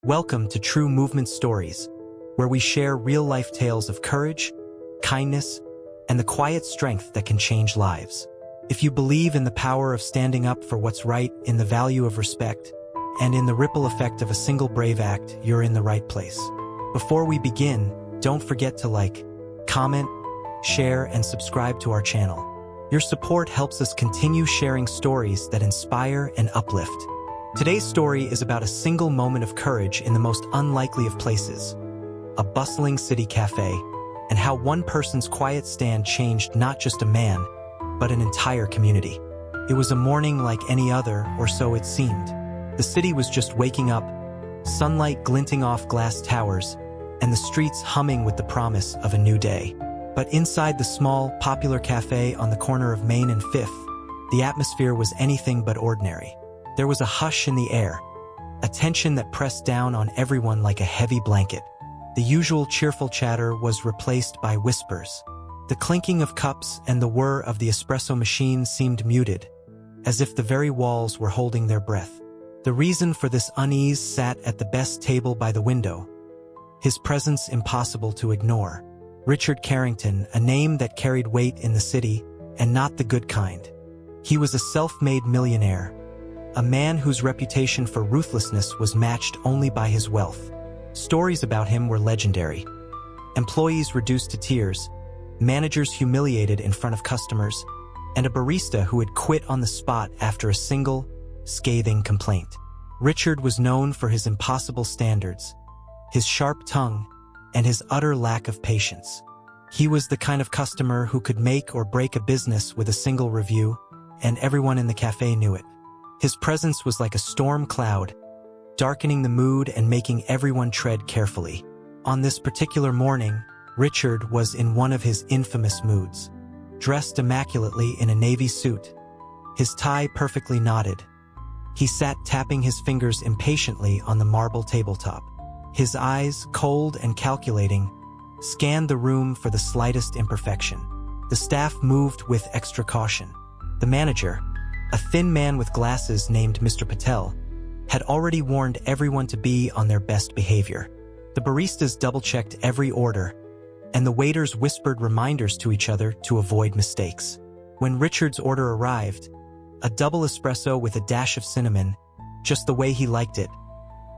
Welcome to True Movement Stories, where we share real-life tales of courage, kindness, and the quiet strength that can change lives. If you believe in the power of standing up for what's right, in the value of respect, and in the ripple effect of a single brave act, you're in the right place. Before we begin, don't forget to like, comment, share, and subscribe to our channel. Your support helps us continue sharing stories that inspire and uplift. Today's story is about a single moment of courage in the most unlikely of places, a bustling city cafe, and how one person's quiet stand changed not just a man, but an entire community. It was a morning like any other, or so it seemed. The city was just waking up, sunlight glinting off glass towers, and the streets humming with the promise of a new day. But inside the small, popular cafe on the corner of Main and Fifth, the atmosphere was anything but ordinary. There was a hush in the air, a tension that pressed down on everyone like a heavy blanket. The usual cheerful chatter was replaced by whispers. The clinking of cups and the whir of the espresso machine seemed muted, as if the very walls were holding their breath. The reason for this unease sat at the best table by the window, his presence impossible to ignore. Richard Carrington, a name that carried weight in the city, and not the good kind. He was a self-made millionaire, a man whose reputation for ruthlessness was matched only by his wealth. Stories about him were legendary. Employees reduced to tears, managers humiliated in front of customers, and a barista who had quit on the spot after a single, scathing complaint. Richard was known for his impossible standards, his sharp tongue, and his utter lack of patience. He was the kind of customer who could make or break a business with a single review, and everyone in the cafe knew it. His presence was like a storm cloud, darkening the mood and making everyone tread carefully. On this particular morning, Richard was in one of his infamous moods. Dressed immaculately in a navy suit, his tie perfectly knotted, he sat tapping his fingers impatiently on the marble tabletop. His eyes, cold and calculating, scanned the room for the slightest imperfection. The staff moved with extra caution. The manager, a thin man with glasses named Mr. Patel, had already warned everyone to be on their best behavior. The baristas double-checked every order, and the waiters whispered reminders to each other to avoid mistakes. When Richard's order arrived, a double espresso with a dash of cinnamon, just the way he liked it,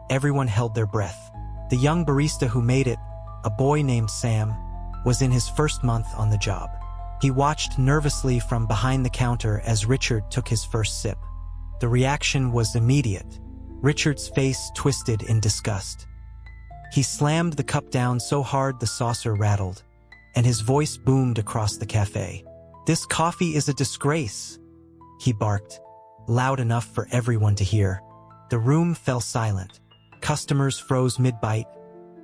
everyone held their breath. The young barista who made it, a boy named Sam, was in his first month on the job. He watched nervously from behind the counter as Richard took his first sip. The reaction was immediate. Richard's face twisted in disgust. He slammed the cup down so hard the saucer rattled, and his voice boomed across the cafe. "This coffee is a disgrace," he barked, loud enough for everyone to hear. The room fell silent. Customers froze mid-bite,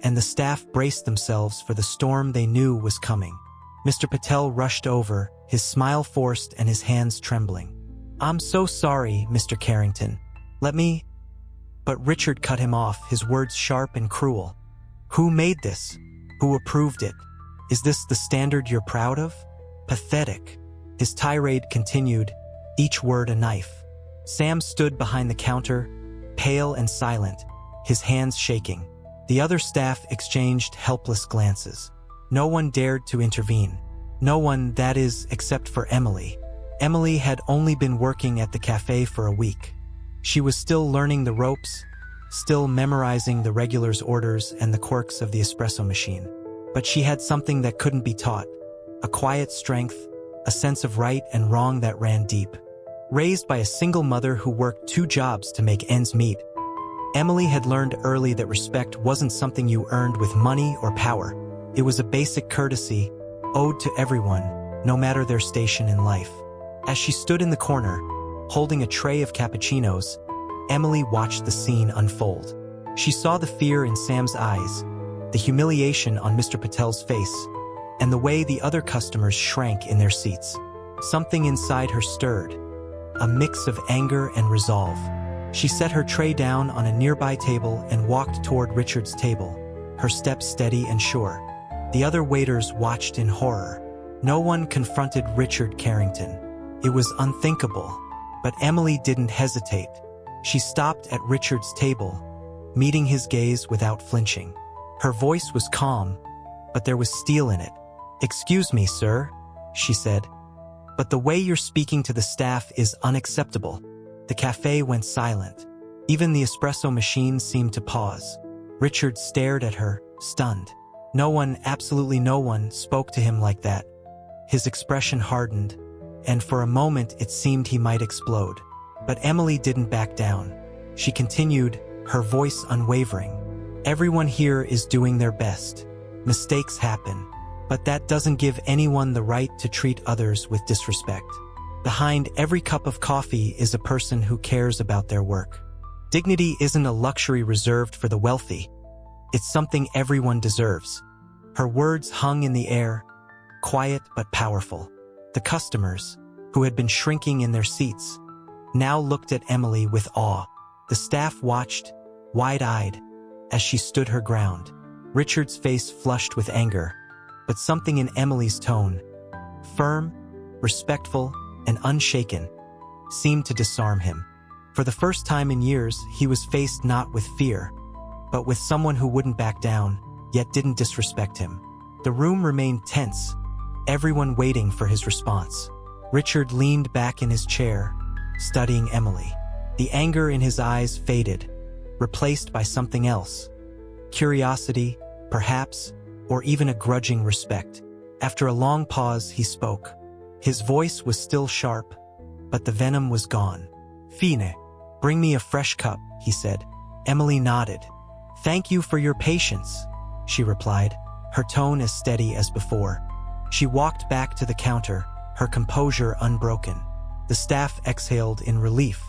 and the staff braced themselves for the storm they knew was coming. Mr. Patel rushed over, his smile forced and his hands trembling. "I'm so sorry, Mr. Carrington. Let me—" But Richard cut him off, his words sharp and cruel. "Who made this? Who approved it? Is this the standard you're proud of? Pathetic." His tirade continued, each word a knife. Sam stood behind the counter, pale and silent, his hands shaking. The other staff exchanged helpless glances. No one dared to intervene. No one, that is, except for Emily. Emily had only been working at the cafe for a week. She was still learning the ropes, still memorizing the regulars' orders and the quirks of the espresso machine. But she had something that couldn't be taught, a quiet strength, a sense of right and wrong that ran deep. Raised by a single mother who worked 2 jobs to make ends meet, Emily had learned early that respect wasn't something you earned with money or power. It was a basic courtesy, owed to everyone, no matter their station in life. As she stood in the corner, holding a tray of cappuccinos, Emily watched the scene unfold. She saw the fear in Sam's eyes, the humiliation on Mr. Patel's face, and the way the other customers shrank in their seats. Something inside her stirred, a mix of anger and resolve. She set her tray down on a nearby table and walked toward Richard's table, her steps steady and sure. The other waiters watched in horror. No one confronted Richard Carrington. It was unthinkable, but Emily didn't hesitate. She stopped at Richard's table, meeting his gaze without flinching. Her voice was calm, but there was steel in it. "Excuse me, sir," she said, "but the way you're speaking to the staff is unacceptable." The cafe went silent. Even the espresso machine seemed to pause. Richard stared at her, stunned. No one, absolutely no one, spoke to him like that. His expression hardened, and for a moment it seemed he might explode. But Emily didn't back down. She continued, her voice unwavering. "Everyone here is doing their best. Mistakes happen, but that doesn't give anyone the right to treat others with disrespect. Behind every cup of coffee is a person who cares about their work. Dignity isn't a luxury reserved for the wealthy. It's something everyone deserves." Her words hung in the air, quiet but powerful. The customers, who had been shrinking in their seats, now looked at Emily with awe. The staff watched, wide-eyed, as she stood her ground. Richard's face flushed with anger, but something in Emily's tone, firm, respectful, and unshaken, seemed to disarm him. For the first time in years, he was faced not with fear, but with someone who wouldn't back down, yet didn't disrespect him. The room remained tense, everyone waiting for his response. Richard leaned back in his chair, studying Emily. The anger in his eyes faded, replaced by something else. Curiosity, perhaps, or even a grudging respect. After a long pause, he spoke. His voice was still sharp, but the venom was gone. "Fine, bring me a fresh cup," he said. Emily nodded. "Thank you for your patience," she replied, her tone as steady as before. She walked back to the counter, her composure unbroken. The staff exhaled in relief.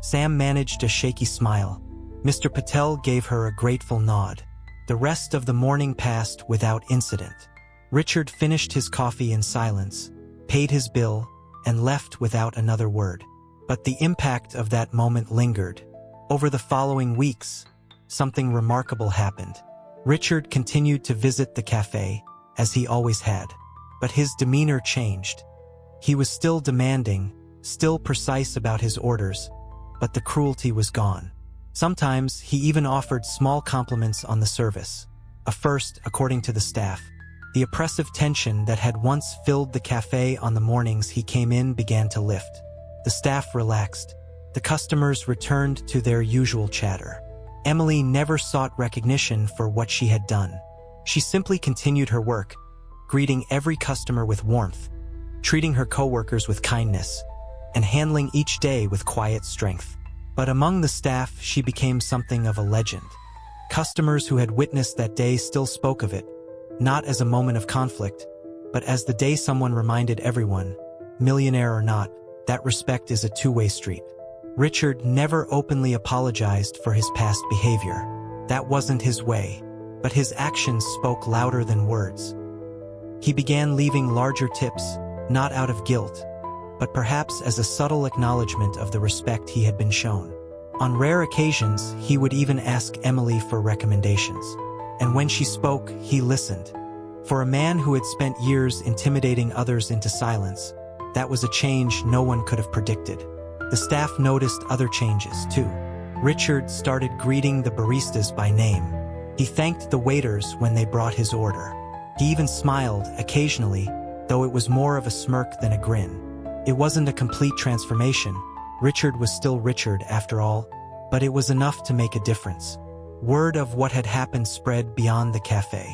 Sam managed a shaky smile. Mr. Patel gave her a grateful nod. The rest of the morning passed without incident. Richard finished his coffee in silence, paid his bill, and left without another word. But the impact of that moment lingered. Over the following weeks, something remarkable happened. Richard continued to visit the cafe, as he always had. But his demeanor changed. He was still demanding, still precise about his orders, but the cruelty was gone. Sometimes he even offered small compliments on the service. A first, according to the staff. The oppressive tension that had once filled the cafe on the mornings he came in began to lift. The staff relaxed. The customers returned to their usual chatter. Emily never sought recognition for what she had done. She simply continued her work, greeting every customer with warmth, treating her coworkers with kindness, and handling each day with quiet strength. But among the staff, she became something of a legend. Customers who had witnessed that day still spoke of it, not as a moment of conflict, but as the day someone reminded everyone, millionaire or not, that respect is a two-way street. Richard never openly apologized for his past behavior. That wasn't his way, but his actions spoke louder than words. He began leaving larger tips, not out of guilt, but perhaps as a subtle acknowledgement of the respect he had been shown. On rare occasions, he would even ask Emily for recommendations. And when she spoke, he listened. For a man who had spent years intimidating others into silence, that was a change no one could have predicted. The staff noticed other changes, too. Richard started greeting the baristas by name. He thanked the waiters when they brought his order. He even smiled, occasionally, though it was more of a smirk than a grin. It wasn't a complete transformation. Richard was still Richard, after all, but it was enough to make a difference. Word of what had happened spread beyond the cafe.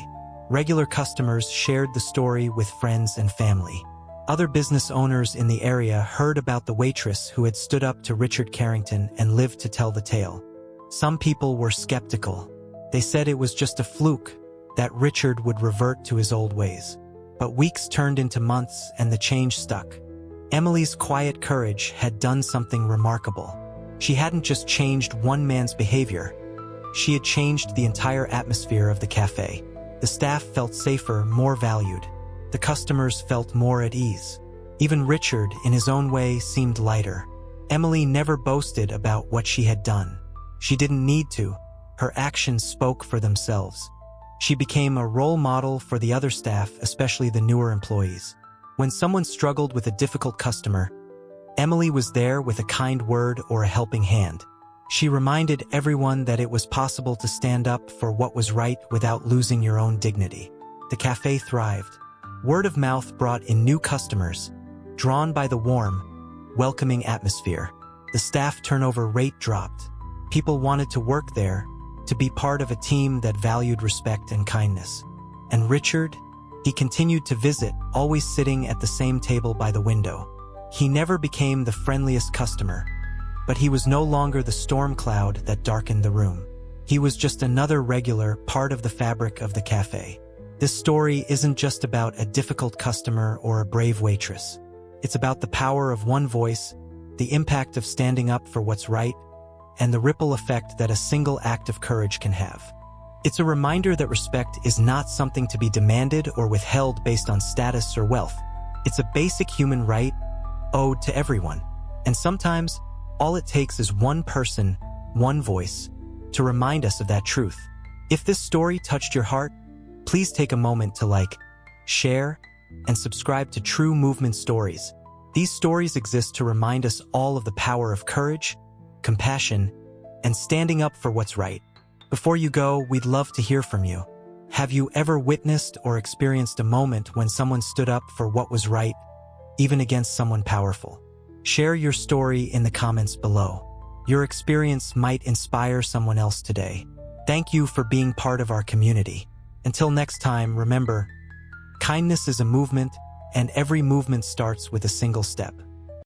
Regular customers shared the story with friends and family. Other business owners in the area heard about the waitress who had stood up to Richard Carrington and lived to tell the tale. Some people were skeptical. They said it was just a fluke, that Richard would revert to his old ways. But weeks turned into months and the change stuck. Emily's quiet courage had done something remarkable. She hadn't just changed one man's behavior. She had changed the entire atmosphere of the cafe. The staff felt safer, more valued. The customers felt more at ease. Even Richard, in his own way, seemed lighter. Emily never boasted about what she had done. She didn't need to. Her actions spoke for themselves. She became a role model for the other staff, especially the newer employees. When someone struggled with a difficult customer, Emily was there with a kind word or a helping hand. She reminded everyone that it was possible to stand up for what was right without losing your own dignity. The cafe thrived. Word of mouth brought in new customers, drawn by the warm, welcoming atmosphere. The staff turnover rate dropped. People wanted to work there, to be part of a team that valued respect and kindness. And Richard? He continued to visit, always sitting at the same table by the window. He never became the friendliest customer, but he was no longer the storm cloud that darkened the room. He was just another regular part of the fabric of the cafe. This story isn't just about a difficult customer or a brave waitress. It's about the power of one voice, the impact of standing up for what's right, and the ripple effect that a single act of courage can have. It's a reminder that respect is not something to be demanded or withheld based on status or wealth. It's a basic human right owed to everyone. And sometimes, all it takes is one person, one voice, to remind us of that truth. If this story touched your heart, please take a moment to like, share, and subscribe to True Movement Stories. These stories exist to remind us all of the power of courage, compassion, and standing up for what's right. Before you go, we'd love to hear from you. Have you ever witnessed or experienced a moment when someone stood up for what was right, even against someone powerful? Share your story in the comments below. Your experience might inspire someone else today. Thank you for being part of our community. Until next time, remember, kindness is a movement, and every movement starts with a single step.